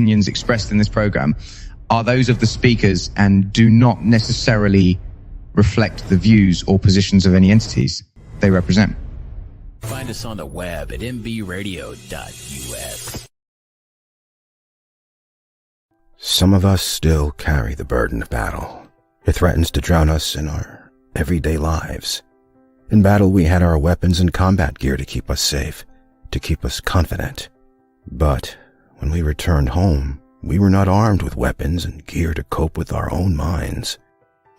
opinions expressed in this program are those of the speakers and do not necessarily reflect the views or positions of any entities they represent. Find us on the web at mbradio.us. Some of us still carry the burden of battle. It threatens to drown us in our everyday lives. In battle, we had our weapons and combat gear to keep us safe, to keep us confident. But when we returned home, we were not armed with weapons and gear to cope with our own minds.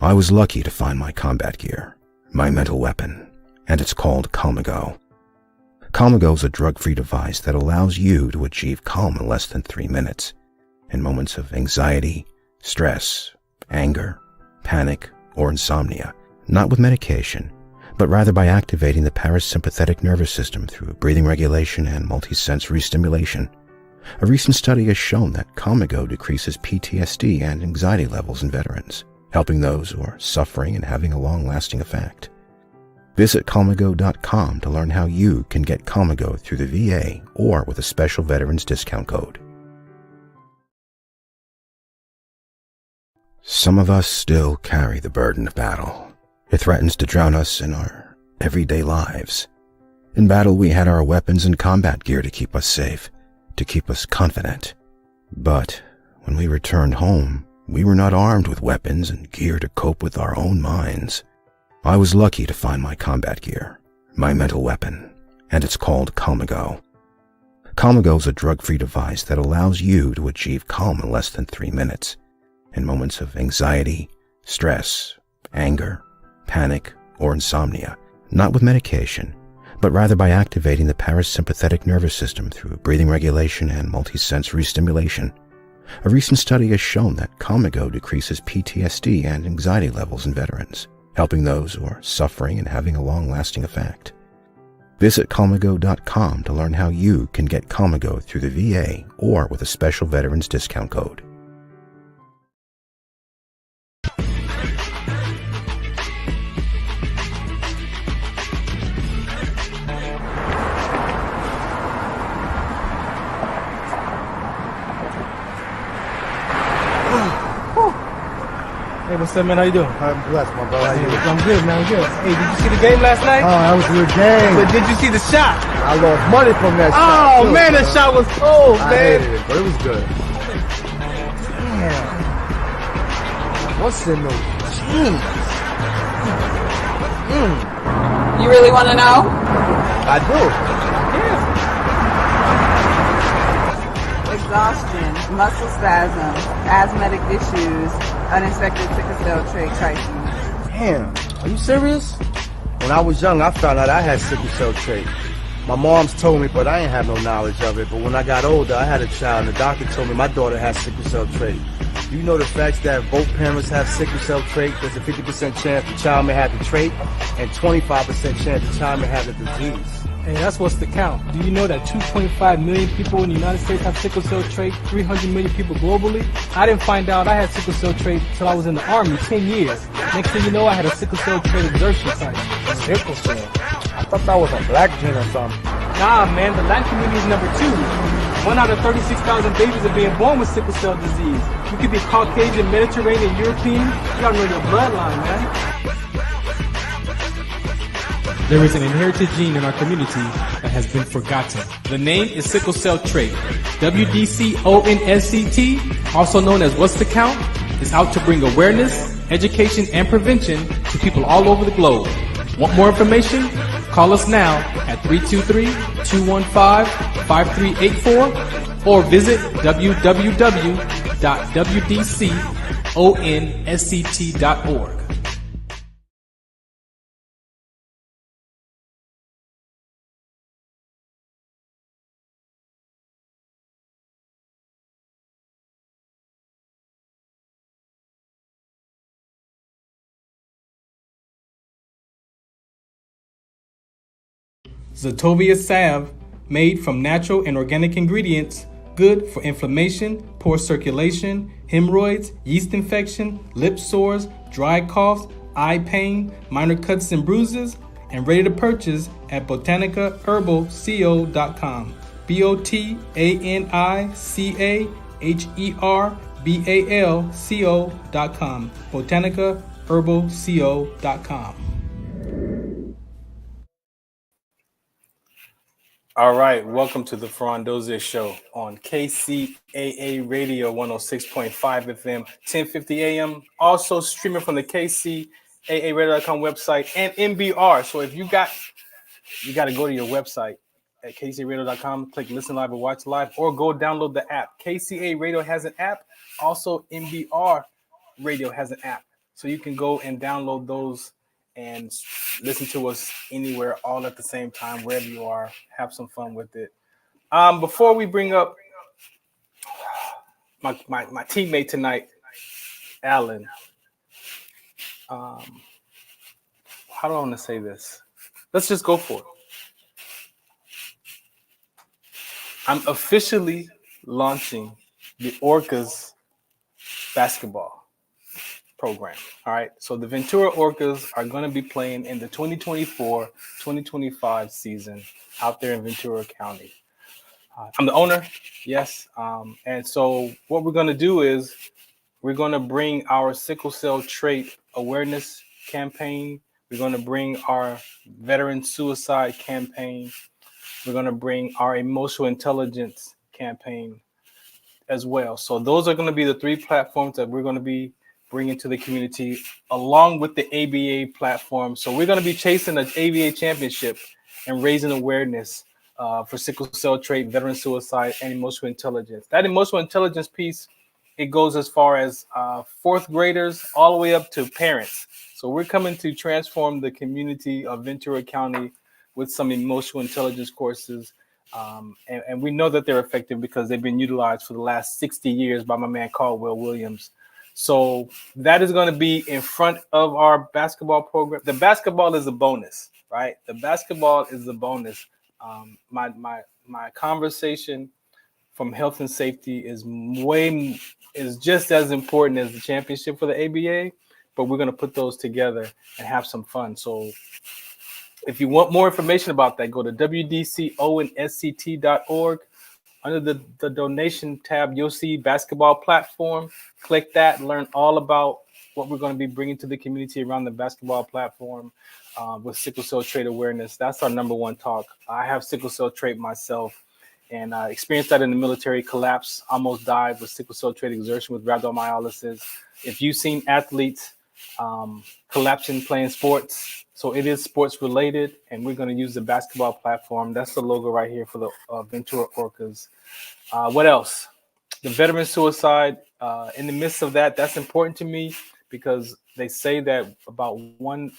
I was lucky to find my combat gear, my mental weapon, and it's called Calmago. Calmago is a drug-free device that allows you to achieve calm in less than 3 minutes in moments of anxiety, stress, anger, panic, or insomnia, not with medication, but rather by activating the parasympathetic nervous system through breathing regulation and multisensory stimulation. A recent study has shown that Calmago decreases PTSD and anxiety levels in veterans, helping those who are suffering and having a long-lasting effect. Visit Calmago.com to learn how you can get Calmago through the VA or with a special veterans discount code. Some of us still carry the burden of battle. It threatens to drown us in our everyday lives. In battle, we had our weapons and combat gear to keep us safe, to keep us confident. But when we returned home, we were not armed with weapons and gear to cope with our own minds. I was lucky to find my combat gear, my mental weapon, and it's called Calmago. Calmago is a drug-free device that allows you to achieve calm in less than 3 minutes in moments of anxiety, stress, anger, panic, or insomnia, not with medication, but rather by activating the parasympathetic nervous system through breathing regulation and multisensory stimulation. A recent study has shown that Calmago decreases PTSD and anxiety levels in veterans, helping those who are suffering and having a long-lasting effect. Visit Calmago.com to learn how you can get Calmago through the VA or with a special veterans discount code. Hey, what's up, man? How you doing? I'm blessed, my brother. How you doing? I'm good, man. I'm good. Hey, did you see the game last night? Oh, that was a good game. But did you see the shot? I lost money from that shot. Oh, too, man, that shot was cold, I man. hated it, but it was good. Damn. What's in those jeans? You really want to know? I do. Exhaustion, muscle spasms, asthmatic issues, unexpected sickle cell trait crises. Damn. Are you serious? When I was young, I found out I had sickle cell trait. My mom's told me, but I ain't have no knowledge of it. But when I got older, I had a child, and the doctor told me my daughter has sickle cell trait. Do you know the facts that both parents have sickle cell trait? There's a 50% chance the child may have the trait, and 25% chance the child may have the disease. Hey, that's what's the count. Do you know that 2.5 million people in the United States have sickle cell trait, 300 million people globally? I didn't find out I had sickle cell trait until I was in the Army 10 years. Next thing you know, I had a sickle cell trait exertion site. Sickle cell? I thought that was a black gene or something. Nah, man, the Latin community is number 2. 1 out of 36,000 babies are being born with sickle cell disease. You could be Caucasian, Mediterranean, European. You gotta know your bloodline, man. There is an inherited gene in our community that has been forgotten. The name is sickle cell trait. WDCONSCT, also known as What's the Count, is out to bring awareness, education, and prevention to people all over the globe. Want more information? Call us now at 323-215-5384 or visit www.wdconsct.org. Zetovia salve, made from natural and organic ingredients, good for inflammation, poor circulation, hemorrhoids, yeast infection, lip sores, dry coughs, eye pain, minor cuts and bruises, and ready to purchase at botanicaherbalco.com. BOTANICAHERBALCO.com. HERBALCO.com. BotanicaHerbalCO.com. All right, welcome to the Farron Dozier Show on KCAA Radio 106.5 FM, 1050 AM. Also streaming from the KCAARadio.com website and MBR. So if you got to go to your website at KCAARadio.com, click listen live or watch live, or go download the app. KCA Radio has an app. Also, MBR Radio has an app. So you can go and download those and listen to us anywhere, all at the same time, wherever you are. Have some fun with it. Before we bring up my teammate tonight, Alan, how do I want to say this? Let's just go for it. I'm officially launching the Orcas basketball program. All right. So the Ventura Orcas are going to be playing in the 2024-2025 season out there in Ventura County. I'm the owner. Yes. And so what we're going to do is we're going to bring our sickle cell trait awareness campaign. We're going to bring our veteran suicide campaign. We're going to bring our emotional intelligence campaign as well. So those are going to be the three platforms that we're going to be bringing to the community, along with the ABA platform. So we're going to be chasing the ABA championship and raising awareness for sickle cell trait, veteran suicide, and emotional intelligence. That emotional intelligence piece, it goes as far as fourth graders all the way up to parents. So we're coming to transform the community of Ventura County with some emotional intelligence courses. And we know that they're effective because they've been utilized for the last 60 years by my man Caldwell Williams. So that is going to be in front of our basketball program. The basketball is a bonus, right? The basketball is a bonus. My conversation from health and safety is just as important as the championship for the ABA, but we're going to put those together and have some fun. So if you want more information about that, go to wdconsct.org. Under the donation tab, you'll see basketball platform. Click that, learn all about what we're going to be bringing to the community around the basketball platform with sickle cell trait awareness. That's our number one talk. I have sickle cell trait myself, and I experienced that in the military. Collapse, almost died with sickle cell trait exertion with rhabdomyolysis. If you've seen athletes collapsing playing sports, so it is sports related, and we're going to use the basketball platform. That's the logo right here for the Ventura Orcas. What else? The veteran suicide. In the midst of that, that's important to me because they say that about one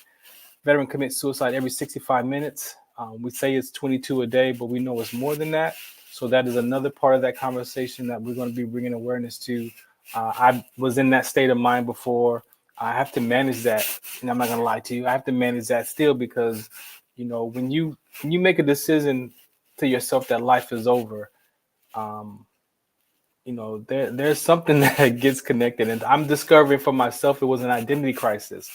veteran commits suicide every 65 minutes. We say it's 22 a day, but we know it's more than that. So that is another part of that conversation that we're going to be bringing awareness to. I was in that state of mind before. I have to manage that, and I'm not going to lie to you. I have to manage that still because, you know, when you make a decision to yourself that life is over, you know, there's something that gets connected, and I'm discovering for myself it was an identity crisis.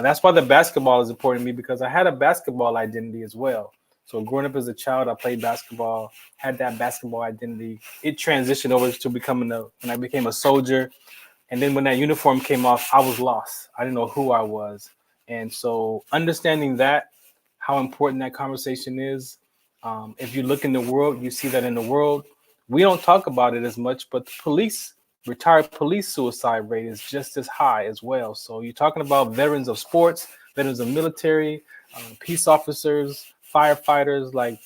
That's why the basketball is important to me because I had a basketball identity as well. So growing up as a child, I played basketball, had that basketball identity. It transitioned over to becoming when I became a soldier. And then when that uniform came off, I was lost. I didn't know who I was. And so understanding that, how important that conversation is. If you look in the world, you see that in the world, we don't talk about it as much, but the retired police suicide rate is just as high as well. So you're talking about veterans of sports, veterans of military, peace officers, firefighters, like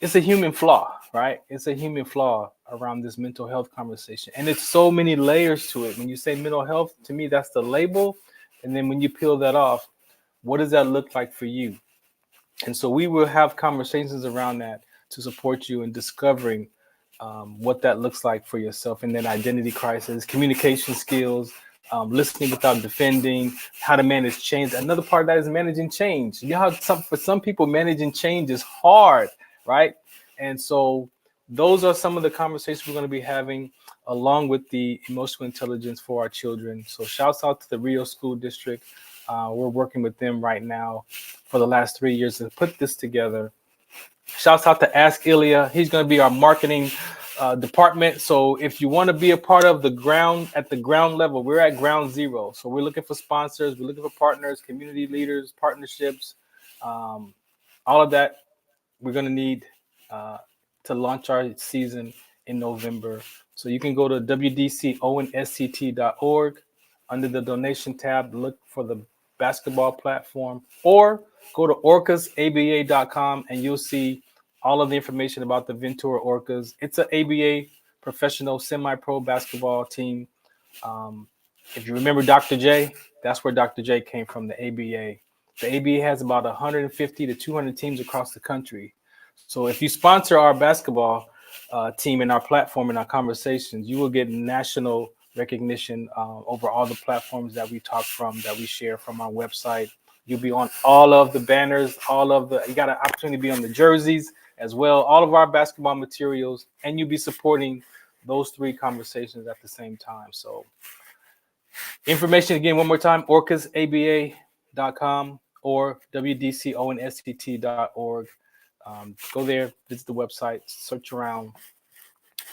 it's a human flaw, right? It's a human flaw around this mental health conversation. And it's so many layers to it. When you say mental health, to me, that's the label. And then when you peel that off, what does that look like for you? And so we will have conversations around that to support you in discovering what that looks like for yourself. And then identity crisis, communication skills, listening without defending, how to manage change. Another part of that is managing change. You know how for some people, managing change is hard, right? And so those are some of the conversations we're going to be having along with the emotional intelligence for our children. So shouts out to the Rio School District. We're working with them right now for the last 3 years to put this together. Shouts out to Ask Ilya. He's going to be our marketing department. So if you want to be a part of the ground level, we're at ground zero. So we're looking for sponsors, we're looking for partners, community leaders, partnerships, all of that. We're going to need to launch our season in November. So you can go to wdconsct.org under the donation tab, look for the basketball platform, or go to orcasaba.com and you'll see all of the information about the Ventura Orcas. It's an ABA professional semi-pro basketball team. If you remember Dr. J, that's where Dr. J came from, the ABA. The ABA has about 150 to 200 teams across the country. So if you sponsor our basketball team in our platform, in our conversations, you will get national recognition over all the platforms that we talk from, that we share from our website. You'll be on all of the banners, you got an opportunity to be on the jerseys as well, all of our basketball materials, and you'll be supporting those three conversations at the same time. So information again, one more time, orcasaba.com or wdconsct.org. Go there, visit the website, search around.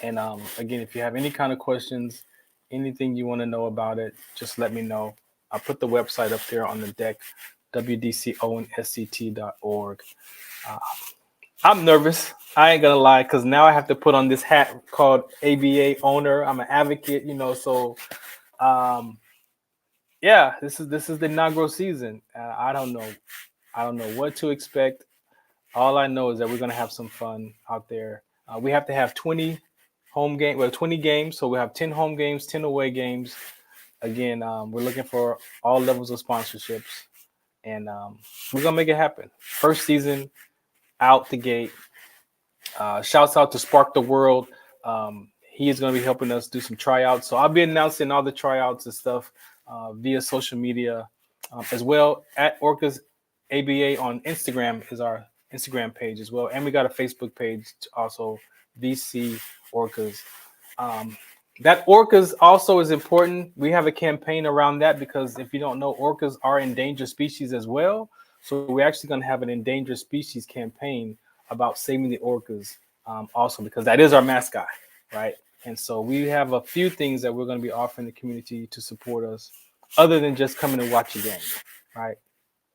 And again, if you have any kind of questions, anything you want to know about it, just let me know. I'll put the website up there on the deck, wdconsct.org. I'm nervous. I ain't gonna lie, because now I have to put on this hat called ABA owner. I'm an advocate, so yeah, this is the inaugural season. I don't know what to expect. All I know is that we're gonna have some fun out there. We have to have 20 games, so we have 10 home games, 10 away games. Again, we're looking for all levels of sponsorships, and we're gonna make it happen. First season out the gate. Shouts out to Spark the World. He is going to be helping us do some tryouts. So I'll be announcing all the tryouts and stuff via social media as well. At Orcas ABA on Instagram is our Instagram page as well. And we got a Facebook page also, VC Orcas. That orcas also is important. We have a campaign around that because if you don't know, orcas are endangered species as well. So we're actually going to have an endangered species campaign about saving the orcas also, because that is our mascot, right? And so we have a few things that we're going to be offering the community to support us other than just coming to watch a game, right?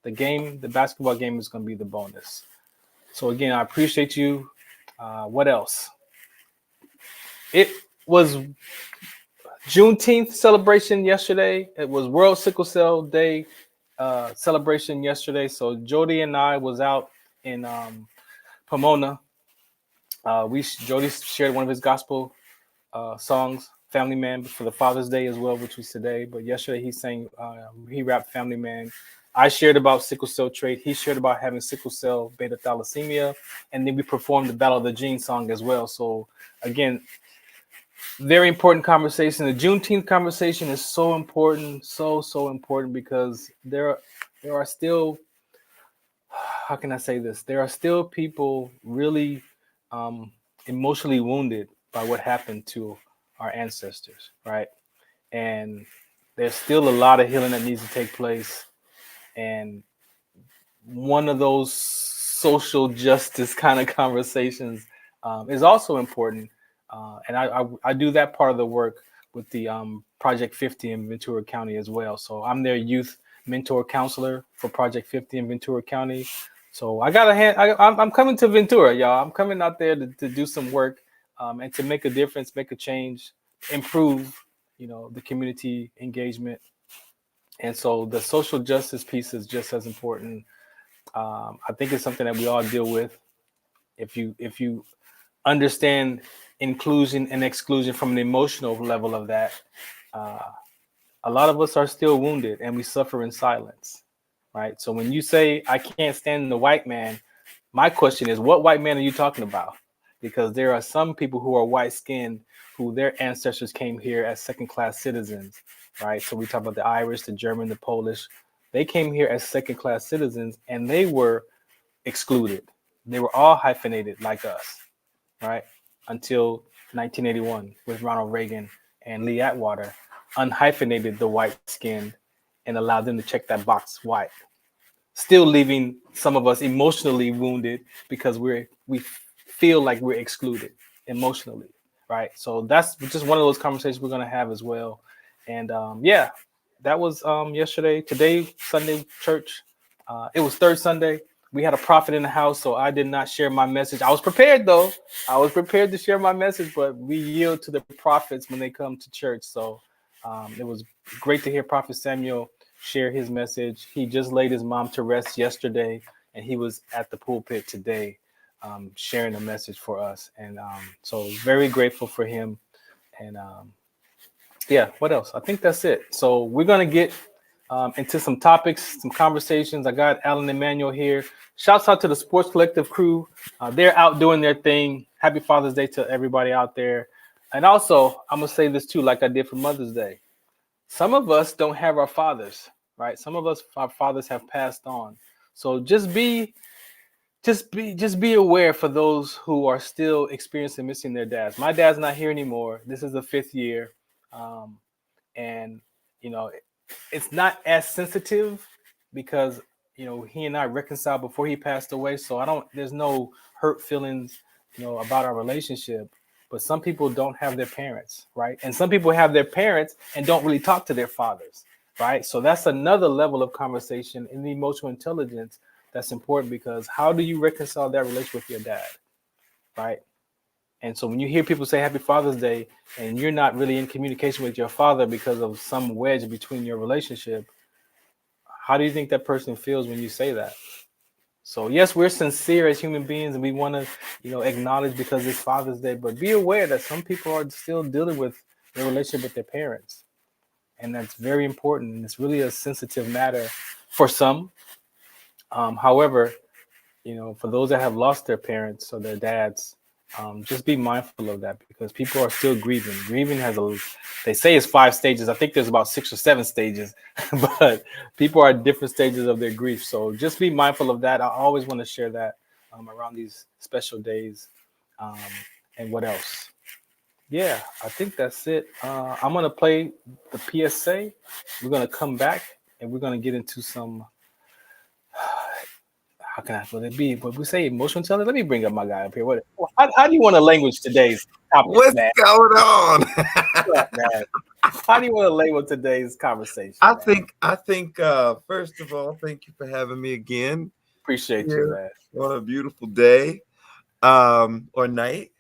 The basketball game is going to be the bonus. So again, I appreciate you. What else? It was Juneteenth celebration yesterday. It was World Sickle Cell Day celebration yesterday. So Jody and I was out in Pomona. Jody shared one of his gospel songs, Family Man, for the Father's Day as well, which was today. But yesterday he rapped Family Man. I shared about sickle cell trait. He shared about having sickle cell beta thalassemia. And then we performed the Battle of the Gene song as well. So again, very important conversation. The Juneteenth conversation is so important, so important, because there are still, how can I say this? There are still people really emotionally wounded by what happened to our ancestors, right? And there's still a lot of healing that needs to take place. And one of those social justice kind of conversations is also important. And I do that part of the work with the Project 50 in Ventura County as well. So I'm their youth mentor counselor for Project 50 in Ventura County. So I'm coming to Ventura, y'all. I'm coming out there to do some work and to make a difference, make a change, improve, the community engagement. And so the social justice piece is just as important. I think it's something that we all deal with. If you understand inclusion and exclusion from an emotional level of that, a lot of us are still wounded and we suffer in silence, right? So when you say, I can't stand the white man, my question is, what white man are you talking about? Because there are some people who are white-skinned who their ancestors came here as second-class citizens, right? So we talk about the Irish, the German, the Polish. They came here as second-class citizens and they were excluded. They were all hyphenated like us, right? Until 1981 with Ronald Reagan and Lee Atwater unhyphenated the white skin and allowed them to check that box white, still leaving some of us emotionally wounded because we feel like we're excluded emotionally, right? So that's just one of those conversations we're going to have as well. And yeah, that was yesterday. Today, Sunday church. It was third Sunday. We had a prophet in the house, so I did not share my message. I was prepared though. I was prepared to share my message, but we yield to the prophets when they come to church. So it was great to hear Prophet Samuel share his message. He just laid his mom to rest yesterday, and he was at the pulpit today sharing a message for us. And so very grateful for him. And yeah, what else? I think that's it. So we're going to get into some topics, some conversations. I got Alan Emmanuel here. Shouts out to the Sports Collective crew. They're out doing their thing. Happy Father's Day to everybody out there. And also, I'm going to say this too, like I did for Mother's Day. Some of us don't have our fathers, right? Some of us, our fathers have passed on. So just be aware for those who are still experiencing missing their dads. My dad's not here anymore. This is the 5th year. And, you know, it's not as sensitive because, you know, he and I reconciled before he passed away. So there's no hurt feelings, you know, about our relationship. But some people don't have their parents, right? And some people have their parents and don't really talk to their fathers, right? So that's another level of conversation in the emotional intelligence that's important, because how do you reconcile that relationship with your dad, right? And so when you hear people say Happy Father's Day and you're not really in communication with your father because of some wedge between your relationship, how do you think that person feels when you say that? So yes, we're sincere as human beings and we want to, you know, acknowledge because it's Father's Day, but be aware that some people are still dealing with their relationship with their parents. And that's very important. And it's really a sensitive matter for some. However, you know, for those that have lost their parents or their dads, just be mindful of that, because people are still grieving. Grieving they say it's 5 stages. I think there's about 6 or 7 stages, but people are at different stages of their grief. So just be mindful of that. I always want to share that around these special days. And what else? Yeah, I think that's it. I'm going to play the PSA. We're going to come back and we're going to get into some, how can I put it? But we say emotional intelligence. Let me bring up my guy up here. How do you want to language today's topic? What's man? going on? Man? How do you want to label today's conversation? I think first of all, thank you for having me again. Appreciate you, man. On a beautiful day, or night.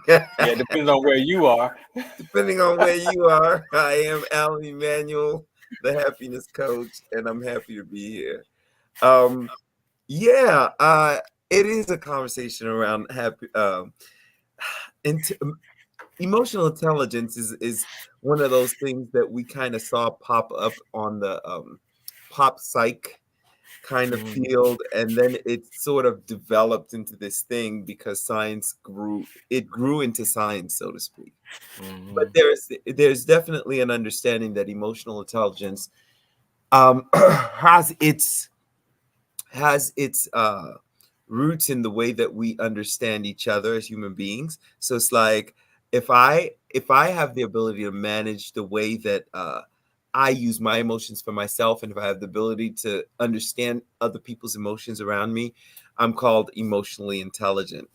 Yeah, depending on where you are. Depending on where you are. I am Alan Emmanuel, the happiness coach, and I'm happy to be here. It is a conversation around emotional intelligence is one of those things that we kind of saw pop up on the pop psych kind of field, and then it sort of developed into this thing because science grew into science, so to speak. But there's definitely an understanding that emotional intelligence has its roots in the way that we understand each other as human beings. So it's like if I have the ability to manage the way that I use my emotions for myself, and if I have the ability to understand other people's emotions around me, I'm called emotionally intelligent.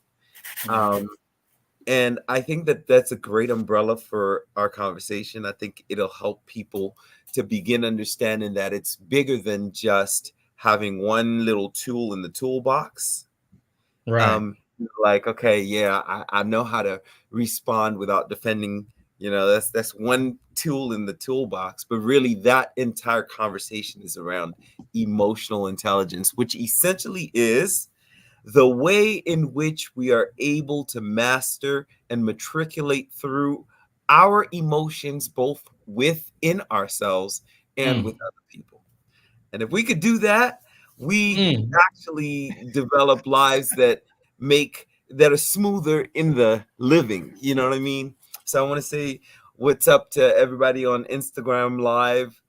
And I think that that's a great umbrella for our conversation. I think it'll help people to begin understanding that it's bigger than just having one little tool in the toolbox. Right. Like, okay, yeah, I know how to respond without defending. You know, that's one tool in the toolbox. But really, that entire conversation is around emotional intelligence, which essentially is the way in which we are able to master and matriculate through our emotions, both within ourselves and with other people. And if we could do that, we actually develop lives that are smoother in the living. You know what I mean? So I want to say what's up to everybody on Instagram Live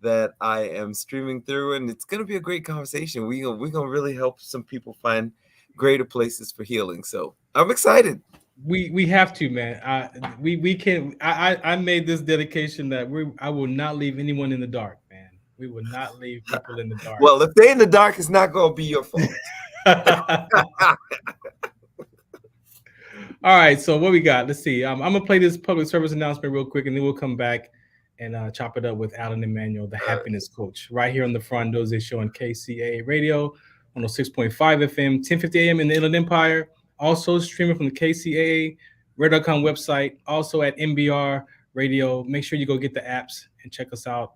that I am streaming through, and it's going to be a great conversation. We're gonna really help some people find greater places for healing. So I'm excited. We have to, man. We can. I made this dedication that I will not leave anyone in the dark, man. We will not leave people in the dark. Well, if they're in the dark, it's not going to be your fault. All right, so what we got? Let's see. I'm gonna play this public service announcement real quick, and then we'll come back and chop it up with Alan Emanuel, the happiness coach, right here on the Farron Dozier Show on KCAA Radio, 106.5 FM, 1050 AM in the Inland Empire. Also streaming from the KCAA Radio.com website, also at MBR Radio. Make sure you go get the apps and check us out.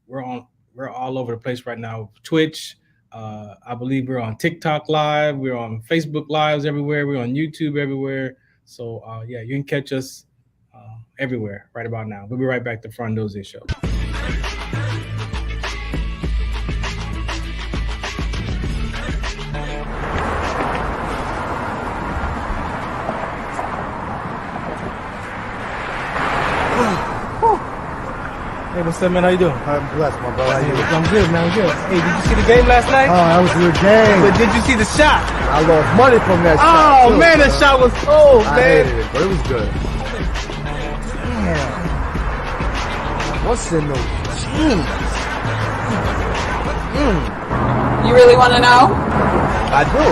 We're all over the place right now. Twitch. I believe we're on TikTok Live. We're on Facebook Lives everywhere. We're on YouTube everywhere. So, yeah, you can catch us everywhere right about now. We'll be right back to Farron Dozier Show. Hey, what's up, man? How you doing? I'm blessed, my brother. How you doing? I'm good, man. I'm good. Hey, did you see the game last night? Oh, that was a good game. But did you see the shot? I lost money from that shot. Oh, too, man, that shot was cold, I man. hated it, but it was good. Damn. What's in those jeans? You really want to know? I do.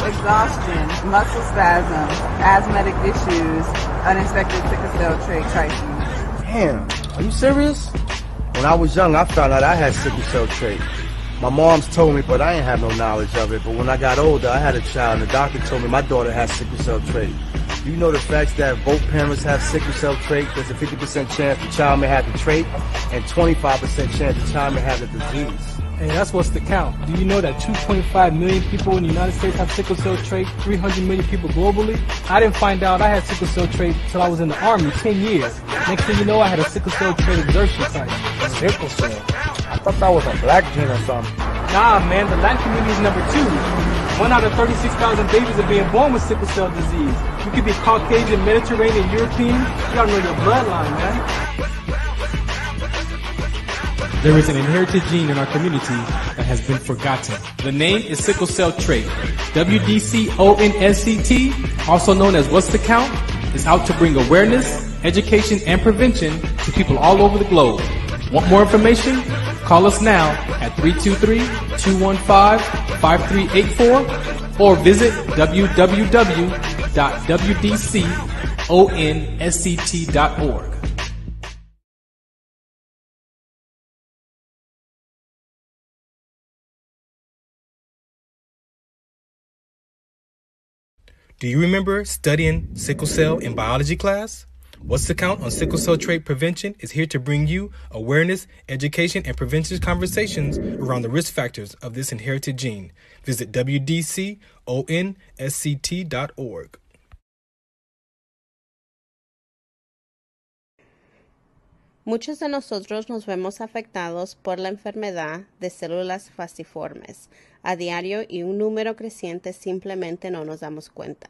Exhaustion, muscle spasms, asthmatic issues, unexpected sickle cell trait crises. Damn. Are you serious? When I was young, I found out I had sickle cell trait. My mom's told me, but I ain't have no knowledge of it. But when I got older, I had a child, and the doctor told me my daughter has sickle cell trait. You know the facts that both parents have sickle cell trait, there's a 50% chance the child may have the trait, and 25% chance the child may have the disease. Hey, that's what's the count. Do you know that 2.5 million people in the United States have sickle cell trait, 300 million people globally? I didn't find out I had sickle cell trait until I was in the Army 10 years. Next thing you know, I had a sickle cell trait exertion site. Sickle cell? I thought that was a black gene or something. Nah, man, the Latin community is number 2. 1 out of 36,000 babies are being born with sickle cell disease. You could be Caucasian, Mediterranean, European. You gotta know your bloodline, man. There is an inherited gene in our community that has been forgotten. The name is sickle cell trait. WDCONSCT, also known as What's the Count, is out to bring awareness, education, and prevention to people all over the globe. Want more information? Call us now at 323-215-5384 or visit www.wdconsct.org. Do you remember studying sickle cell in biology class? What's the Count on sickle cell trait prevention is here to bring you awareness, education, and prevention conversations around the risk factors of this inherited gene. Visit wdconsct.org. Muchos de nosotros nos vemos afectados por la enfermedad de células falciformes a diario y un número creciente simplemente no nos damos cuenta.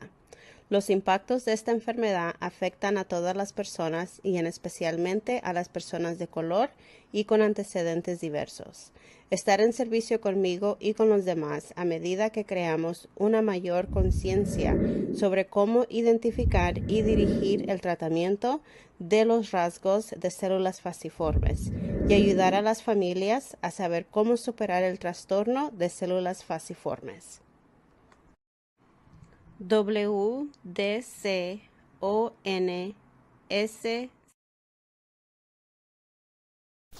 Los impactos de esta enfermedad afectan a todas las personas y especialmente a las personas de color y con antecedentes diversos. Estar en servicio conmigo y con los demás a medida que creamos una mayor conciencia sobre cómo identificar y dirigir el tratamiento de los rasgos de células falciformes y ayudar a las familias a saber cómo superar el trastorno de células falciformes. WDCONS.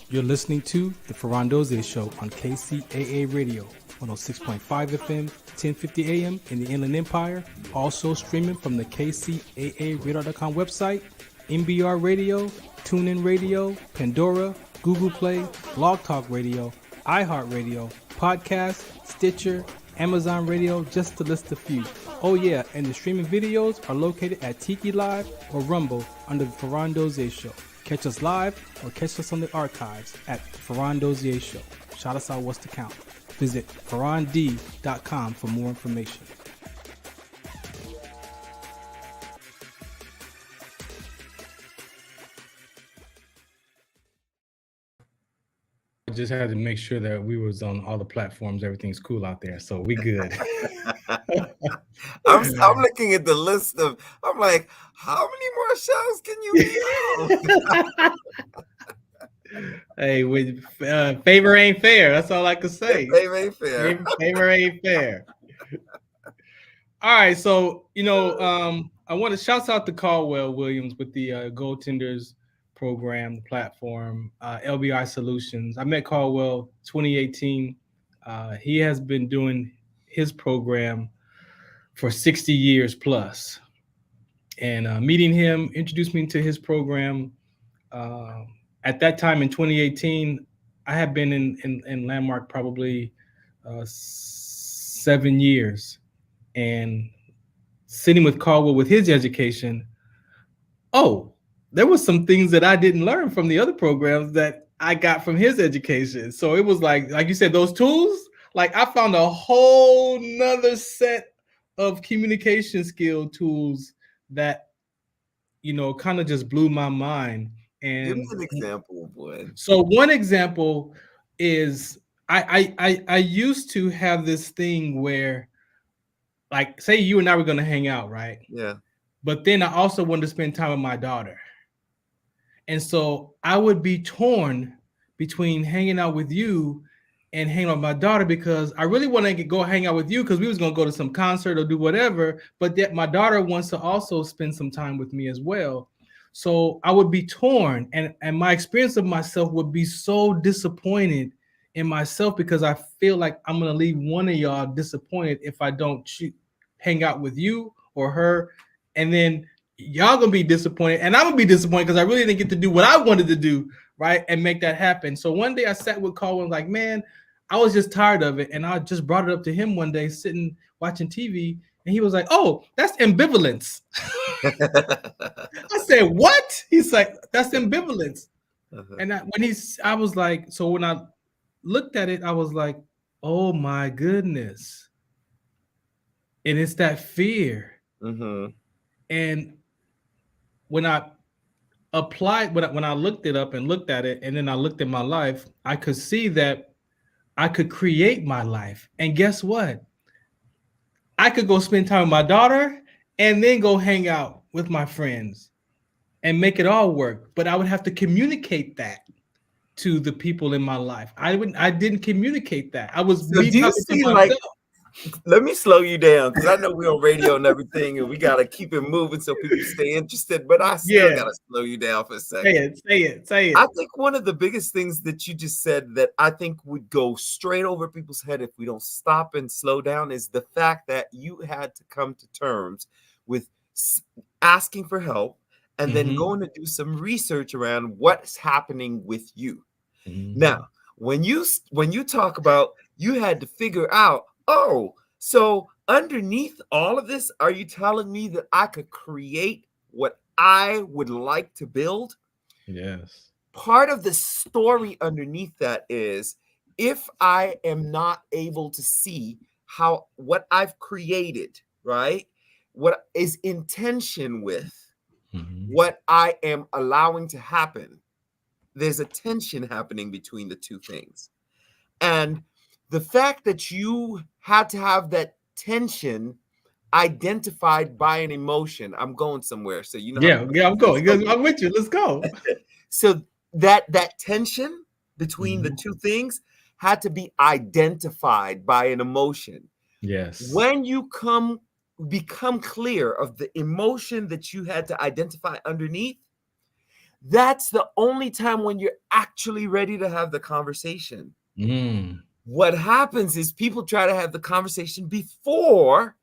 You're listening to The Farron Dozier Show on KCAA Radio, 106.5 FM, 1050 AM in the Inland Empire. Also streaming from the KCAA Radio.com website, MBR Radio, TuneIn Radio, Pandora, Google Play, Blog Talk Radio, iHeartRadio, Podcast, Stitcher, Amazon Radio, just to list a few. Oh yeah, and the streaming videos are located at Tiki Live or Rumble under the Farron Dozier Show. Catch us live or catch us on the archives at Farron Dozier Show. Shout us out, What's the Count? Visit farrond.com for more information. I just had to make sure that we was on all the platforms. Everything's cool out there, so we good. I'm looking at the list of. I'm like, how many more shows can you do? Hey, with favor ain't fair. That's all I can say. Favor ain't fair. Favor ain't fair. All right, so I want to shout out to Caldwell Williams with the Goaltenders program, the platform, LBI Solutions. I met Caldwell 2018. He has been doing his program for 60 years plus, and meeting him introduced me to his program. Uh, at that time in 2018, I had been in Landmark probably 7 years, and sitting with Caldwell with his education, oh, there was some things that I didn't learn from the other programs that I got from his education. So it was like you said, those tools, like I found a whole nother set of communication skill tools that, kind of just blew my mind. Give me And an example of one. so one example is I used to have this thing where, like, say you and I were going to hang out, right? Yeah. But then I also wanted to spend time with my daughter. And so I would be torn between hanging out with you and hanging out with my daughter, because I really want to go hang out with you because we was going to go to some concert or do whatever. But that my daughter wants to also spend some time with me as well. So I would be torn, and my experience of myself would be so disappointed in myself, because I feel like I'm going to leave one of y'all disappointed if I don't hang out with you or her. And then y'all gonna be disappointed, and I'm gonna be disappointed because I really didn't get to do what I wanted to do, right, and make that happen. So one day I sat with Caldwell and was like, man, I was just tired of it, and I just brought it up to him one day, sitting watching TV, and he was like, "Oh, that's ambivalence." I said, "What?" He's like, "That's ambivalence." And I was like, so when I looked at it, I was like, "Oh my goodness!" And it's that fear. And when I applied, when I looked it up and looked at it, and then I looked at my life, I could see that I could create my life. And guess what? I could go spend time with my daughter and then go hang out with my friends and make it all work. But I would have to communicate that to the people in my life. I didn't communicate that. I was So me do you talking to see, myself. like, let me slow you down, because I know we're on radio and everything, and we got to keep it moving so people stay interested, but I still got to slow you down for a second. Say it. I think one of the biggest things that you just said that I think would go straight over people's head if we don't stop and slow down is the fact that you had to come to terms with asking for help and then going to do some research around what's happening with you. Now, when you talk about you had to figure out, oh, so underneath all of this, are you telling me that I could create what I would like to build? Yes. Part of the story underneath that is, if I am not able to see how what I've created, right, what is in tension with what I am allowing to happen, there's a tension happening between the two things. And the fact that you had to have that tension identified by an emotion, I'm going somewhere. So I'm going. I'm with you. Let's go. So that tension between the two things had to be identified by an emotion. Yes. When you become clear of the emotion that you had to identify underneath, that's the only time when you're actually ready to have the conversation. What happens is people try to have the conversation before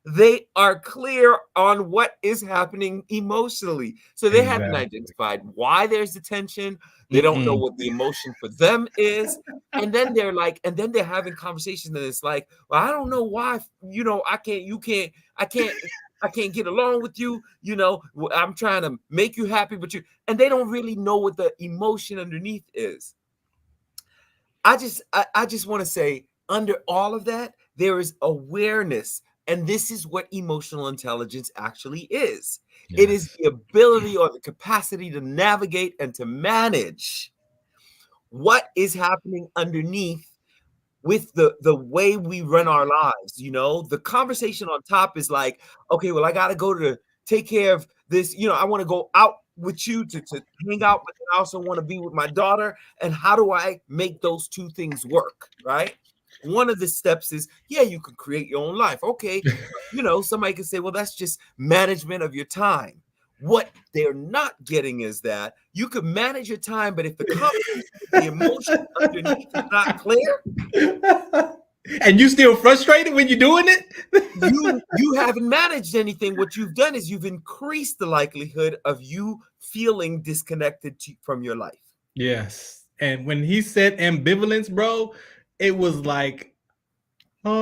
they are clear on what is happening emotionally. So they haven't identified why there's the tension. They don't know what the emotion for them is. And then they're having conversations and it's like, well, I don't know why, I can't get along with you. I'm trying to make you happy, and they don't really know what the emotion underneath is. I just want to say, under all of that, there is awareness. And this is what emotional intelligence actually is. Yes. It is the ability or the capacity to navigate and to manage what is happening underneath with the way we run our lives. The conversation on top is like, okay, well, I got to go to take care of this. I want to go out with you to hang out, but I also want to be with my daughter. And how do I make those two things work, right? one of the steps is, yeah, you can create your own life. Okay. Somebody could say, well, that's just management of your time. What they're not getting is that you could manage your time, but if the conversation, the emotion underneath is not clear, and you still frustrated when you're doing it, you haven't managed anything. What you've done is you've increased the likelihood of you feeling disconnected from your life. Yes. And when he said ambivalence, bro, it was like, and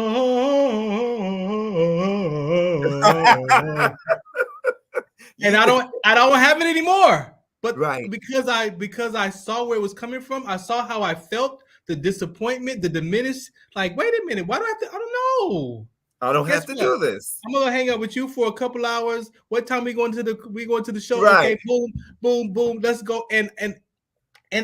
I don't have it anymore. But right. because I saw where it was coming from, I saw how I felt, the disappointment, the diminished. Like, wait a minute, why do I have to? I don't know. I don't have to do this. I'm gonna hang out with you for a couple hours. What time we going to the show? Right. Okay, boom, boom, boom. Let's go. And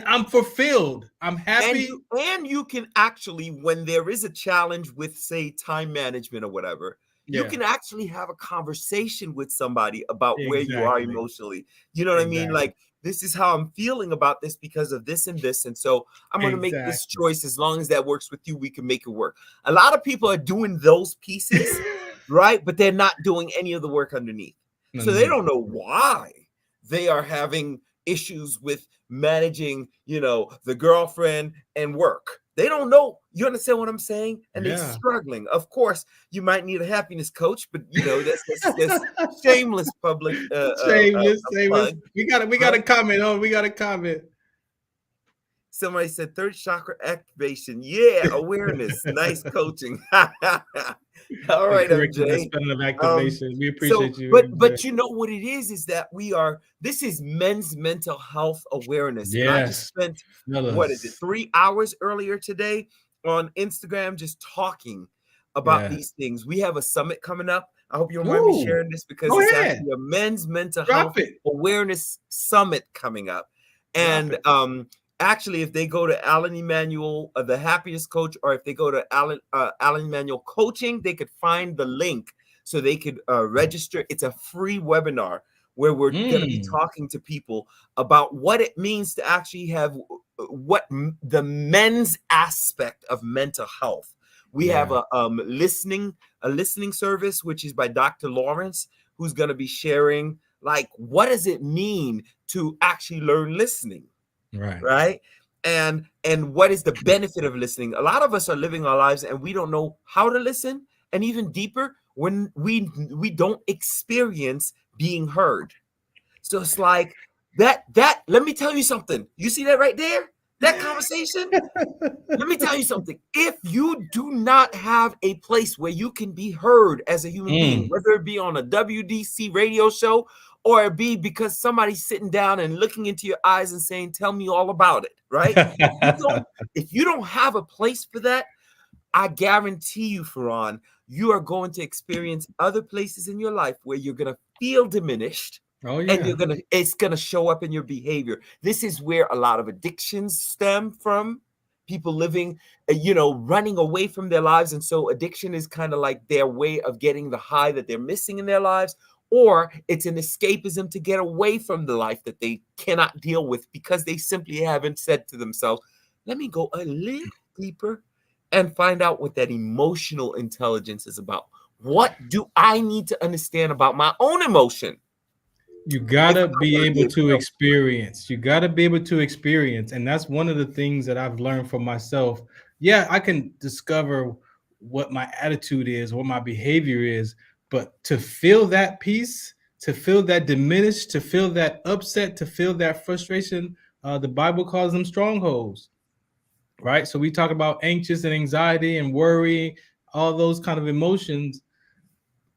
I'm fulfilled. I'm happy. And you can actually, when there is a challenge with, say, time management or whatever, you can actually have a conversation with somebody about where you are emotionally. You know what I mean? Like, this is how I'm feeling about this because of this and this. And so I'm going to make this choice. As long as that works with you, we can make it work. A lot of people are doing those pieces, right? But they're not doing any of the work underneath. So they don't know why they are having issues with managing, the girlfriend and work. They don't know. You understand what I'm saying? And they're struggling. Of course, you might need a happiness coach, but that's shameless public. Shameless. We got a comment. We got a comment. Somebody said third chakra activation. Yeah, awareness. Nice coaching. All right, MJ. Of activation. We appreciate you. But you know what it is that this is men's mental health awareness. Yes. And I just spent, 3 hours earlier today on Instagram just talking about these things. We have a summit coming up. I hope you don't mind me sharing this because it's actually a men's mental health awareness summit coming up. And actually, if they go to Alan Emanuel, the happiness coach, or if they go to Alan Emanuel coaching, they could find the link so they could register. It's a free webinar where we're going to be talking to people about what it means to actually have the men's aspect of mental health. We have a listening service, which is by Dr. Lawrence, who's going to be sharing, like, what does it mean to actually learn listening? Right. And what is the benefit of listening? A lot of us are living our lives and we don't know how to listen. And even deeper, when we don't experience being heard. So it's like that, let me tell you something. You see that right there? That conversation? Let me tell you something. If you do not have a place where you can be heard as a human being, whether it be on a WDC radio show or it be because somebody's sitting down and looking into your eyes and saying, tell me all about it, right? If you don't have a place for that, I guarantee you, Farron, you are going to experience other places in your life where you're going to feel diminished. And it's gonna show up in your behavior. This is where a lot of addictions stem from. People living, running away from their lives. And so addiction is kind of like their way of getting the high that they're missing in their lives, or it's an escapism to get away from the life that they cannot deal with because they simply haven't said to themselves, let me go a little deeper and find out what that emotional intelligence is about. What do I need to understand about my own emotion? You gotta be able to experience. You gotta be able to experience. And that's one of the things that I've learned for myself. Yeah, I can discover what my attitude is, what my behavior is, but to feel that peace, to feel that diminished, to feel that upset, to feel that frustration, the Bible calls them strongholds, right? So we talk about anxious and anxiety and worry, all those kind of emotions,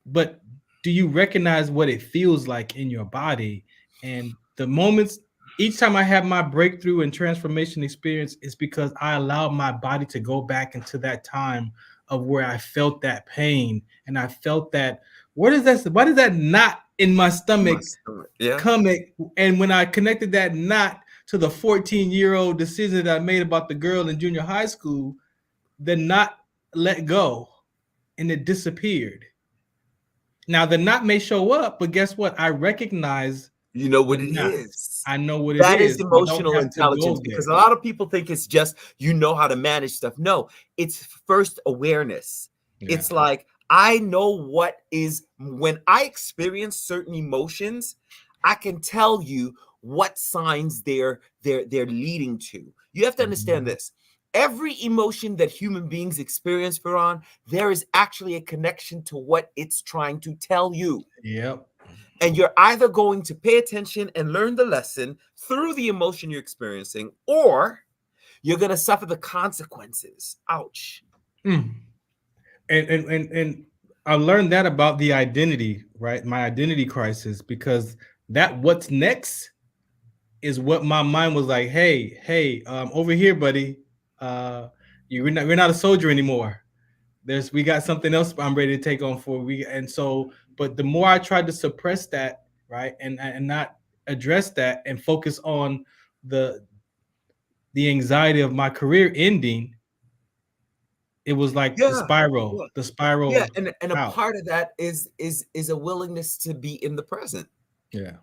but do you recognize what it feels like in your body? And the moments, each time I have my breakthrough and transformation experience, is because I allowed my body to go back into that time of where I felt that pain and I felt that, why does that knot in my stomach coming? And when I connected that knot to the 14-year-old decision that I made about the girl in junior high school, the knot let go and it disappeared. Now, the knot may show up, but guess what? I recognize You know what but it not. is. I know what it That is is. I don't emotional have to intelligence, go because there. a lot of people think it's just you know how to manage stuff. No, it's first awareness. Yeah. It's like I know what is when I experience certain emotions, I can tell you what signs they're leading to. You have to understand this. Every emotion that human beings experience, Farron, there is actually a connection to what it's trying to tell you. Yep. And you're either going to pay attention and learn the lesson through the emotion you're experiencing, or you're going to suffer the consequences. Ouch. Mm. And I learned that about the identity, right? My identity crisis, because that what's next is what my mind was like, hey, over here, buddy. We're not a soldier anymore. We got something else I'm ready to take on for but the more I tried to suppress that, right, and not address that and focus on the anxiety of my career ending, it was like the Yeah. spiral, Yeah. the spiral Yeah. And a out. part of that is a willingness to be in the present. Yeah.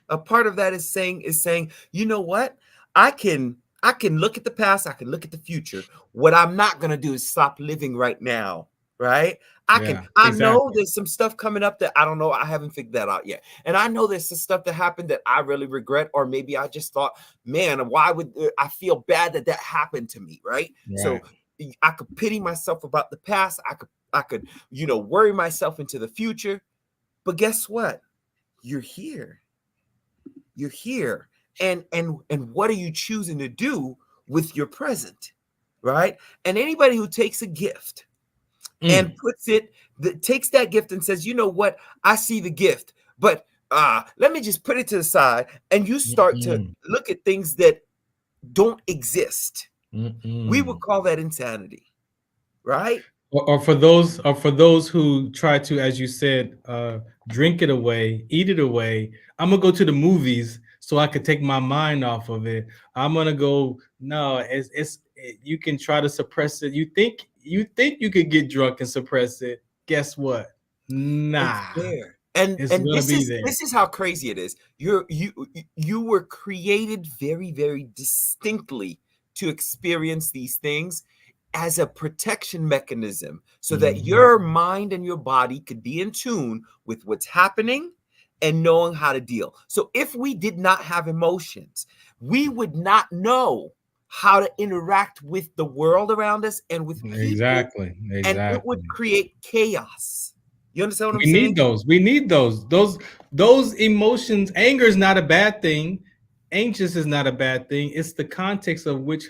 A part of that is saying, you know what? I can look at the past, I can look at the future. What I'm not gonna do is stop living right now, right? Yeah, I know exactly. there's some stuff coming up that I don't know. I haven't figured that out yet. And I know there's some stuff that happened that I really regret, or maybe I just thought, man, why would I feel bad that happened to me, right? So I could pity myself about the past. I could, worry myself into the future. But guess what? You're here. You're here. And what are you choosing to do with your present? Right? And anybody who takes a gift and takes that gift and says, you know what, I see the gift, but let me just put it to the side, and you start to look at things that don't exist. We would call that insanity, right? Or for those who try to, as you said, drink it away, eat it away. I'm gonna go to the movies so I could take my mind off of it. I'm gonna go. No, you can try to suppress it. You think you could get drunk and suppress it. Guess what? It's Nah, there. And it's and gonna this be is there. this is how crazy it is. You were created very, very distinctly to experience these things as a protection mechanism, so that your mind and your body could be in tune with what's happening and knowing how to deal. So if we did not have emotions, we would not know how to interact with the world around us and with people, Exactly, and it would exactly. create chaos. You understand what I'm We need saying? those. We need those emotions. Anger is not a bad thing. Anxious is not a bad thing. It's the context of what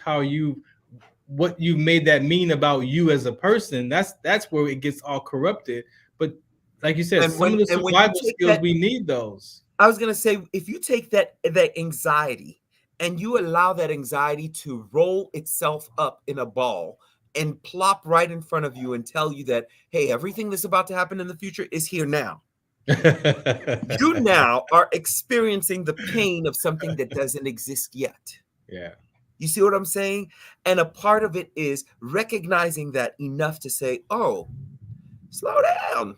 you made that mean about you as a person. That's where it gets all corrupted. But like you said, And some of the when you survival take skills, that, we need those. I was gonna say, if you take that anxiety and you allow that anxiety to roll itself up in a ball and plop right in front of you and tell you that, hey, everything that's about to happen in the future is here now. You now are experiencing the pain of something that doesn't exist yet. Yeah. You see what I'm saying? And a part of it is recognizing that enough to say, oh, slow down.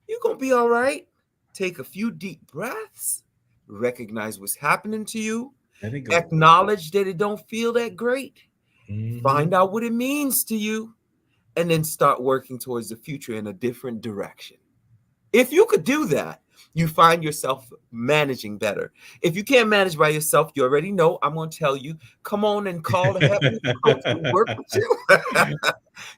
You're going to be all right. Take a few deep breaths, recognize what's happening to you, Let it go. acknowledge that it don't feel that great, Mhm. find out what it means to you, and then start working towards the future in a different direction. If you could do that, you find yourself managing better. If you can't manage by yourself, you already know I'm going to tell you, come on and call the heavenly coach to work with you.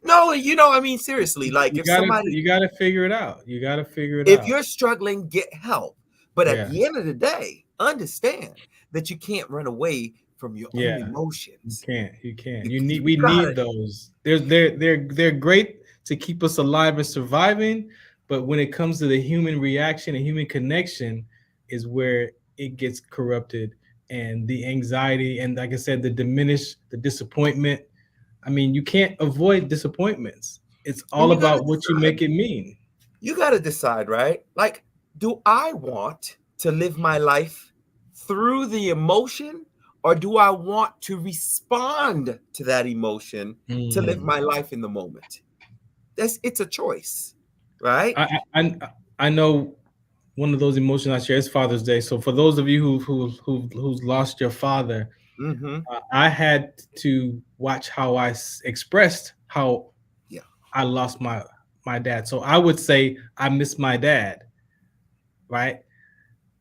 No, I mean, seriously, like You gotta figure it out. You gotta figure it if out. you're struggling, get help. But at Yeah. the end of the day, understand that you can't run away from your own Yeah. You emotions. can't. You can't. You We got need it. those. They're great to keep us alive and surviving, but when it comes to the human reaction and human connection is where it gets corrupted, and the anxiety and, like I said, the disappointment. I mean, you can't avoid disappointments. It's And all about what you make it mean. you got to decide, right? Like, do I want to live my life through the emotion, or do I want to respond to that emotion to live my life in the moment? It's a choice, right? I know one of those emotions I share is Father's Day. So for those of you who's lost your father, Mm-hmm. I had to watch how I expressed how Yeah. I lost my dad. So I would say I miss my dad, right?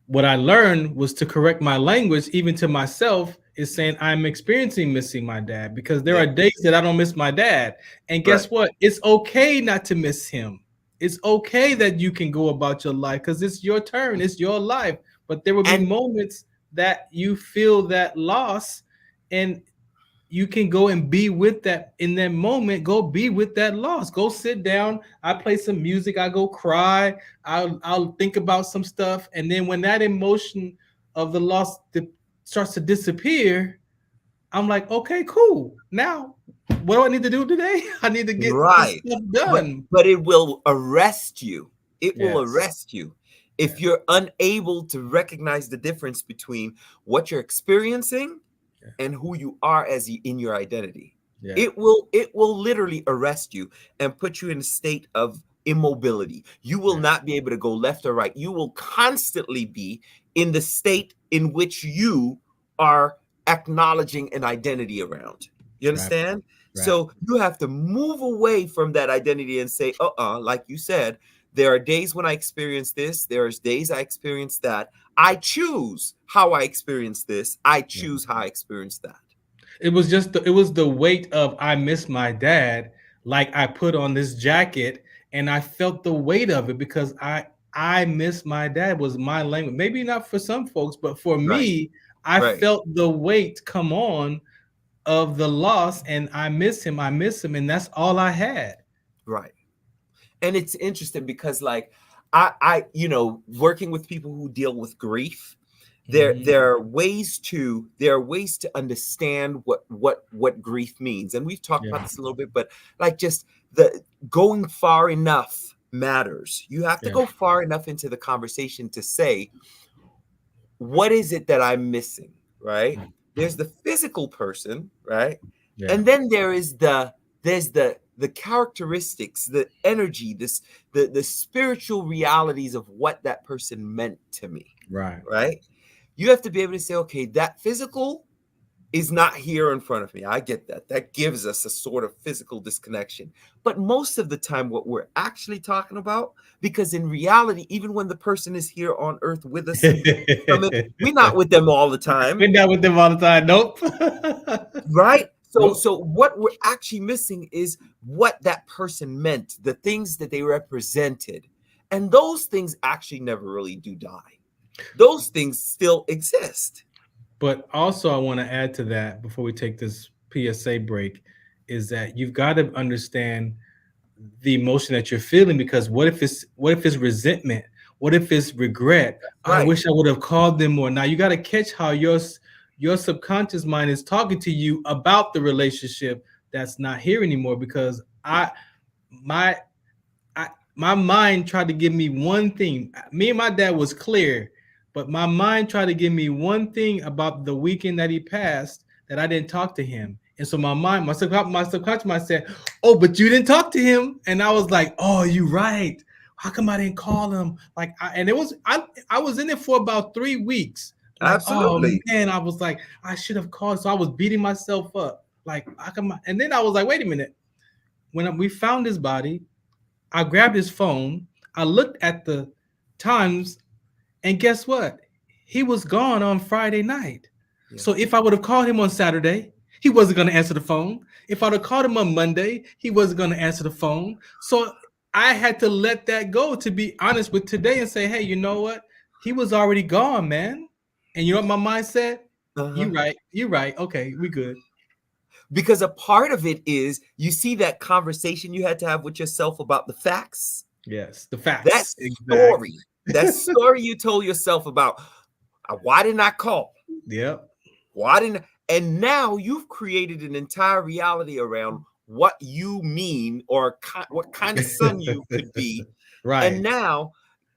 What I learned was to correct my language, even to myself, is saying I'm experiencing missing my dad, because there Yeah. are days that I don't miss my dad. And guess Right. what? It's okay not to miss him. It's okay that you can go about your life because it's your turn, it's your life. But there will be And moments that you feel that loss, and you can go and be with that in that moment. Go be with that loss. Go sit down. I play some music. I go cry. I'll think about some stuff, and then when that emotion of the loss starts to disappear, I'm like, okay, cool. Now, what do I need to do today? I need to get this right. stuff done. But it will arrest you. It will Yes. arrest you if you're unable to recognize the difference between what you're experiencing and who you are as in your identity. Yeah. It will literally arrest you and put you in a state of immobility. You will not be able to go left or right. You will constantly be in the state in which you are acknowledging an identity around. You understand? Right. So you have to move away from that identity and say, like you said, there are days when I experience this, there's days I experience that. I choose how I experience this. I choose how I experience that. It was just it was the weight of I miss my dad. Like I put on this jacket and I felt the weight of it because I miss my dad was my language. Maybe not for some folks, but for Right. me, I Right. felt the weight come on of the loss, and I miss him. I miss him, and that's all I had. Right. And it's interesting because like I working with people who deal with grief, there are ways to understand what grief means. And we've talked about this a little bit, but like just the going far enough matters. You have to go far enough into the conversation to say, what is it that I'm missing? Right? There's the physical person, right? Yeah. And then there's the characteristics, the energy, the spiritual realities of what that person meant to me. Right. Right? You have to be able to say, okay, that physical is not here in front of me. I get that. That gives us a sort of physical disconnection. But most of the time, what we're actually talking about, because in reality, even when the person is here on earth with us, we're not with them all the time. We're not with them all the time. Nope. Right? So, Nope. so what we're actually missing is what that person meant, the things that they represented. And those things actually never really do die. Those things still exist. But also, I want to add to that before we take this PSA break, is that you've got to understand the emotion that you're feeling, because what if it's resentment? What if it's regret? I Right. wish I would have called them more. Now you got to catch how your subconscious mind is talking to you about the relationship that's not here anymore, because my mind tried to give me one thing. Me and my dad was clear, but my mind tried to give me one thing about the weekend that he passed that I didn't talk to him. And so my subconscious mind said, "Oh, but you didn't talk to him." And I was like, "Oh, you're right. How come I didn't call him?" Like, I was in it for about 3 weeks. Like, Absolutely. oh man, I was like, I should have called. So I was beating myself up. Like, how come? And then I was like, wait a minute. When we found his body, I grabbed his phone. I looked at the times, and guess what? He was gone on Friday night. Yeah. So if I would have called him on Saturday, he wasn't going to answer the phone. If I would have called him on Monday, he wasn't going to answer the phone. So I had to let that go, to be honest with today, and say, hey, you know what? He was already gone, man. And you know what my mind said? You're right. You're right. Okay, we good. Because a part of it is, you see that conversation you had to have with yourself about the facts. Yes, the facts. That story you told yourself about, why didn't I call? Yep. Why didn't? And now you've created an entire reality around what you mean, or what kind of son you could be. Right. And now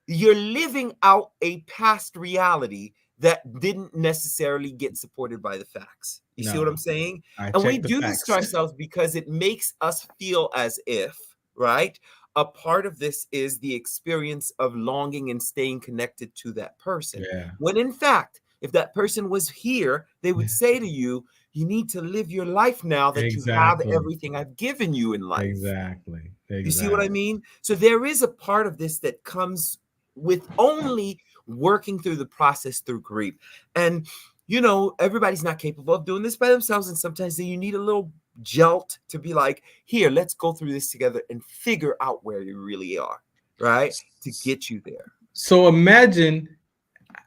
you're living out a past reality that didn't necessarily get supported by the facts. You see what I'm saying? And we do this to ourselves because it makes us feel as if, right? a part of this is the experience of longing and staying connected to that person. Yeah. When in fact, if that person was here, they would say to you, you need to live your life now that you have Exactly. everything I've given you in life. Exactly. You see what I mean? So there is a part of this that comes with only working through the process through grief. And, you know, everybody's not capable of doing this by themselves. And sometimes you need a little jolt to be like, here, let's go through this together and figure out where you really are, right? To get you there. So imagine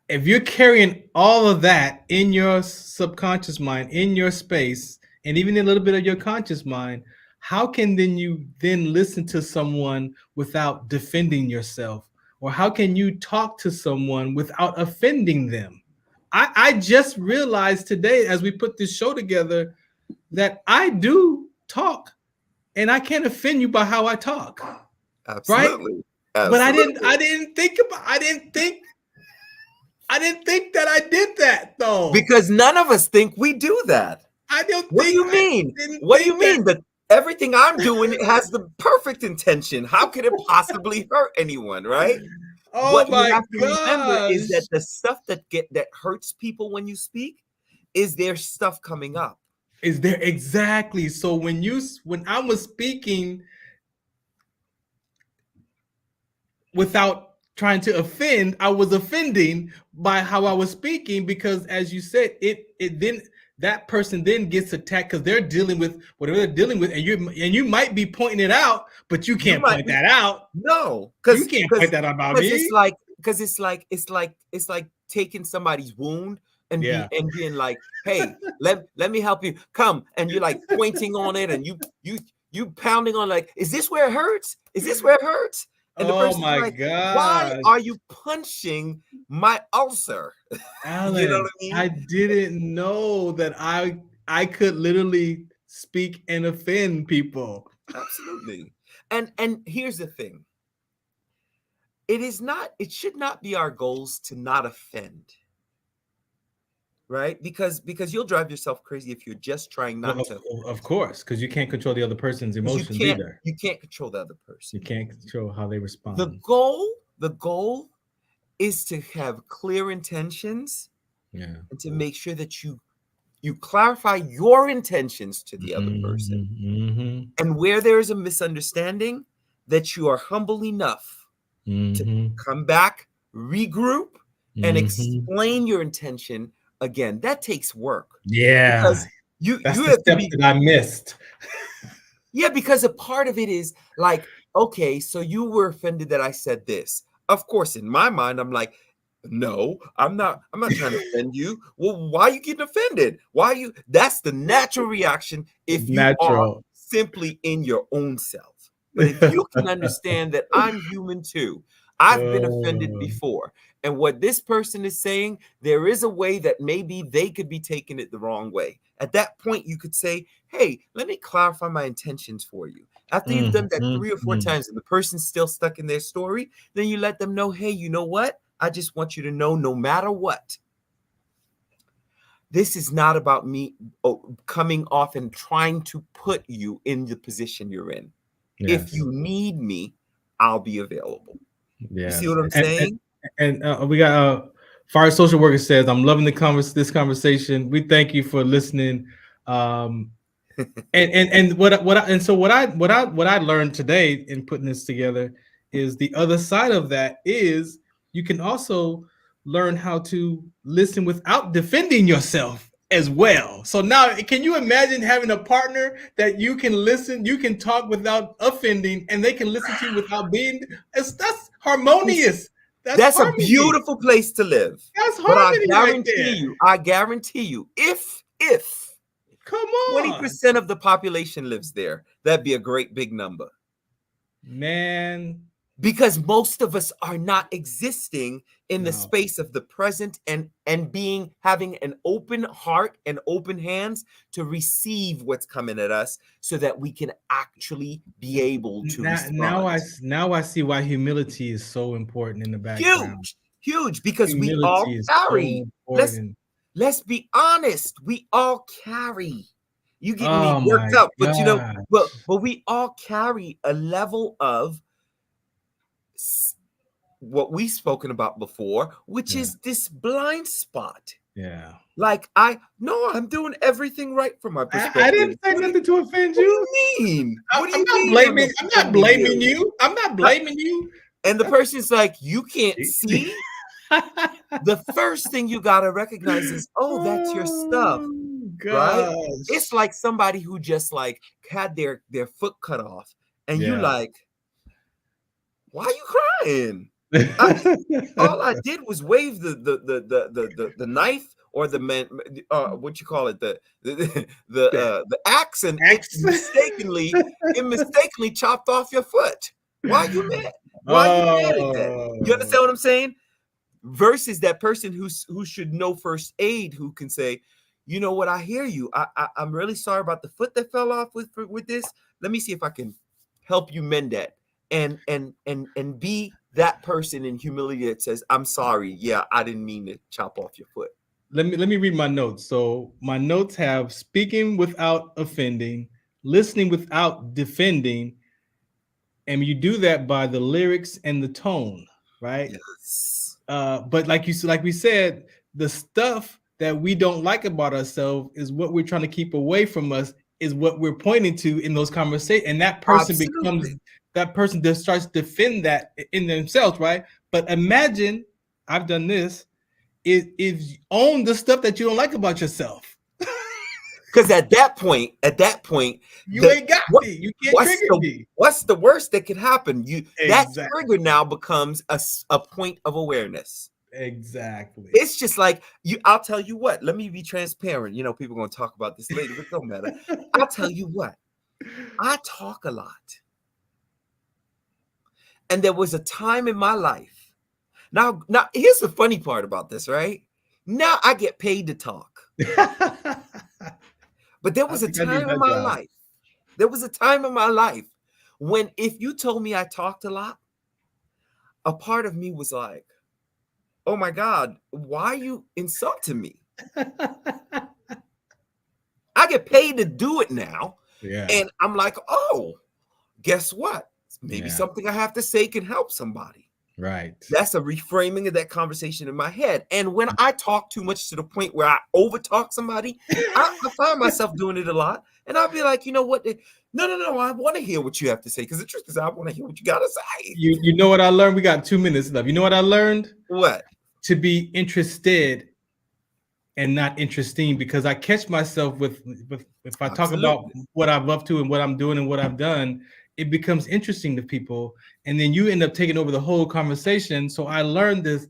if you're carrying all of that in your subconscious mind, in your space, and even a little bit of your conscious mind, how can then you then listen to someone without defending yourself? Or how can you talk to someone without offending them? I just realized today as we put this show together that I do talk and I can't offend you by how I talk. Absolutely. Right? Absolutely. But I didn't think that I did that though. Because none of us think we do that. I don't What think do you mean? What do you mean that everything I'm doing has the perfect intention? How could it possibly hurt anyone, right? Oh what my you have to remember is gosh. that the stuff that hurts people when you speak is their stuff coming up. Is there exactly? So when I was speaking without trying to offend, I was offending by how I was speaking because, as you said, it then that person then gets attacked because they're dealing with whatever they're dealing with, and you might be pointing it out, but you can't point that out. No, you can't point that out about me. It's like taking somebody's wound and being like, hey, let me help you. Come, and you're like pointing on it, and you pounding on like, is this where it hurts? Is this where it hurts? And the person's like, God. why are you punching my ulcer? Alan, you know what I mean? I didn't know that I could literally speak and offend people. Absolutely. And here's the thing. It should not be our goals to not offend. Right? Because you'll drive yourself crazy if you're just trying not to. Of course, because you can't control the other person's emotions either. You can't control the other person. You can't control how they respond. The goal is to have clear intentions, and to make sure that you clarify your intentions to the other person. And where there is a misunderstanding, that you are humble enough to come back, regroup, and explain your intention. Again, that takes work. Yeah, because you have to be. That I missed. Yeah, because a part of it is like, okay, so you were offended that I said this. Of course, in my mind, I'm like, no, I'm not trying to offend you. Well, why are you getting offended? Why are you? That's the natural reaction if you are simply in your own self. But if you can understand that I'm human too, I've been offended before. And what this person is saying, there is a way that maybe they could be taking it the wrong way. At that point, you could say, hey, let me clarify my intentions for you. After you've done that 3 or 4 times and the person's still stuck in their story, then you let them know, hey, you know what? I just want you to know, no matter what, this is not about me coming off and trying to put you in the position you're in. Yes. If you need me, I'll be available. Yeah. You see what I'm saying? And we got Fire Social Worker says, I'm loving this conversation. We thank you for listening. And what I learned today in putting this together is the other side of that is you can also learn how to listen without defending yourself as well. So now, can you imagine having a partner that you can listen, you can talk without offending, and they can listen to you without being? That's harmonious. That's a beautiful place to live. That's harmony. But I guarantee you, if come on, 20% of the population lives there, that'd be a great big number. Man. Because most of us are not existing in the space of the present and having an open heart and open hands to receive what's coming at us so that we can actually be able to respond. Now I see why humility is so important in the background. Huge, because humility we all carry. So let's be honest. We all carry. You get me worked up, but but we all carry a level of what we've spoken about before, which is this blind spot. Yeah. Like, I'm doing everything right from my perspective. I didn't say nothing to offend you. What do you mean? I'm not blaming you. I'm not blaming you. And the person's like, you can't see. The first thing you got to recognize is, that's your stuff. Right? It's like somebody who just like had their foot cut off, and you like, why are you crying? All I did was wave the knife or the what you call it, the axe, and it mistakenly chopped off your foot. Why are you mad? Why are you mad at that? You understand what I'm saying? Versus that person who should know first aid, who can say, you know what, I hear you. I'm really sorry about the foot that fell off with this. Let me see if I can help you mend that. And be that person in humility that says, I'm sorry. Yeah, I didn't mean to chop off your foot. Let me read my notes. So my notes have speaking without offending, listening without defending, and you do that by the lyrics and the tone, right? Yes. But like we said, the stuff that we don't like about ourselves is what we're trying to keep away from us, is what we're pointing to in those conversations. And that person becomes that person that starts to defend that in themselves, right? But imagine, I've done this, if you own the stuff that you don't like about yourself. Because at that point, you ain't got me. You can't trigger me. What's the worst that could happen? That trigger now becomes a point of awareness. Exactly. It's just like I'll tell you what. Let me be transparent. You know, people are going to talk about this later, but it don't matter. I'll tell you what. I talk a lot, and there was a time in my life. Now, here's the funny part about this, right? Now I get paid to talk, but there was a time in my life. There was a time in my life when, if you told me I talked a lot, a part of me was like, oh my God, why are you insulting me? I get paid to do it now. Yeah. And I'm like, oh, guess what? Maybe something I have to say can help somebody. Right. That's a reframing of that conversation in my head. And when I talk too much to the point where I overtalk somebody, I find myself doing it a lot. And I'll be like, you know what? No, I want to hear what you have to say. Because the truth is, I want to hear what you got to say. You know what I learned? We got 2 minutes left. You know what I learned? What? To be interested and not interesting, because I catch myself with if I talk about what I'm up to and what I'm doing and what I've done, it becomes interesting to people, and then you end up taking over the whole conversation. So I learned this: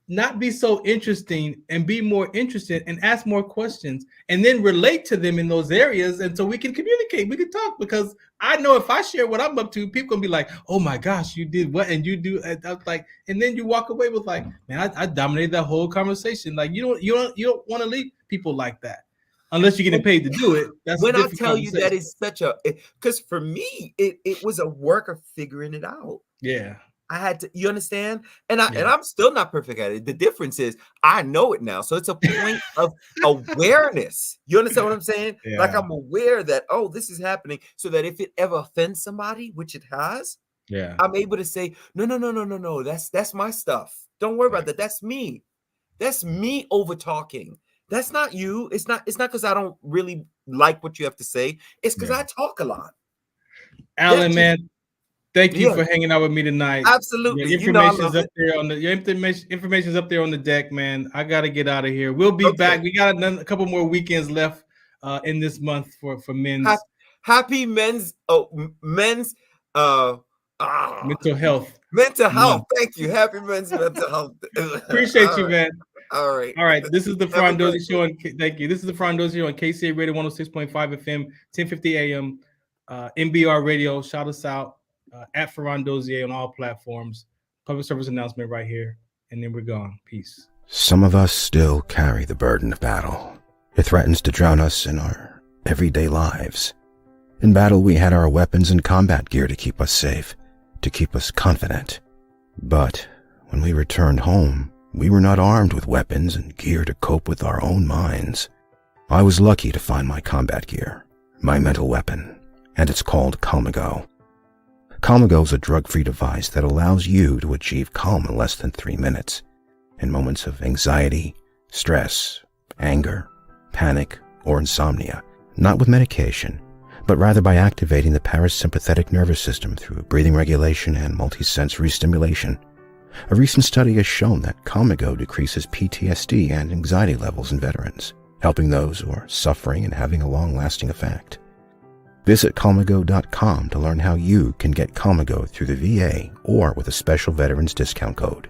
not be so interesting and be more interested and ask more questions, and then relate to them in those areas, and so we can communicate, we can talk. Because I know if I share what I'm up to, people gonna be like, "Oh my gosh, you did what?" And you do. And I was like, and then you walk away with like, "Man, I dominated that whole conversation." Like you don't want to leave people like that. Unless you're getting paid to do it. That's when I tell you that is such a, because for me, it was a work of figuring it out. Yeah. I had to, you understand? And I'm still not perfect at it. The difference is I know it now. So it's a point of awareness. You understand what I'm saying? Yeah. Like I'm aware that, oh, this is happening. So that if it ever offends somebody, which it has, I'm able to say, no. That's my stuff. Don't worry about that. That's me. That's me over talking. That's not you. It's not because I don't really like what you have to say. It's because I talk a lot. Alan, man, thank you for hanging out with me tonight. Absolutely. Your information's up there on the information's up there on the deck, man. I gotta get out of here. We'll be back. We got a couple more weekends left in this month for men's happy men's mental health. Mental health. Thank you. Happy men's mental health. Appreciate you, man. All right. This is the Farron Dozier Show. Thank you. This is the Farron Dozier Show on KCA Radio 106.5 FM, 1050 AM, MBR Radio. Shout us out at Farron Dozier on all platforms. Public service announcement right here. And then we're gone. Peace. Some of us still carry the burden of battle. It threatens to drown us in our everyday lives. In battle, we had our weapons and combat gear to keep us safe, to keep us confident. But when we returned home, we were not armed with weapons and gear to cope with our own minds. I was lucky to find my combat gear, my mental weapon, and it's called Calmago. Calmago is a drug-free device that allows you to achieve calm in less than 3 minutes in moments of anxiety, stress, anger, panic, or insomnia, not with medication, but rather by activating the parasympathetic nervous system through breathing regulation and multisensory stimulation. A recent study has shown that Calmago decreases PTSD and anxiety levels in veterans, helping those who are suffering and having a long-lasting effect. Visit Calmago.com to learn how you can get Calmago through the VA or with a special veterans discount code.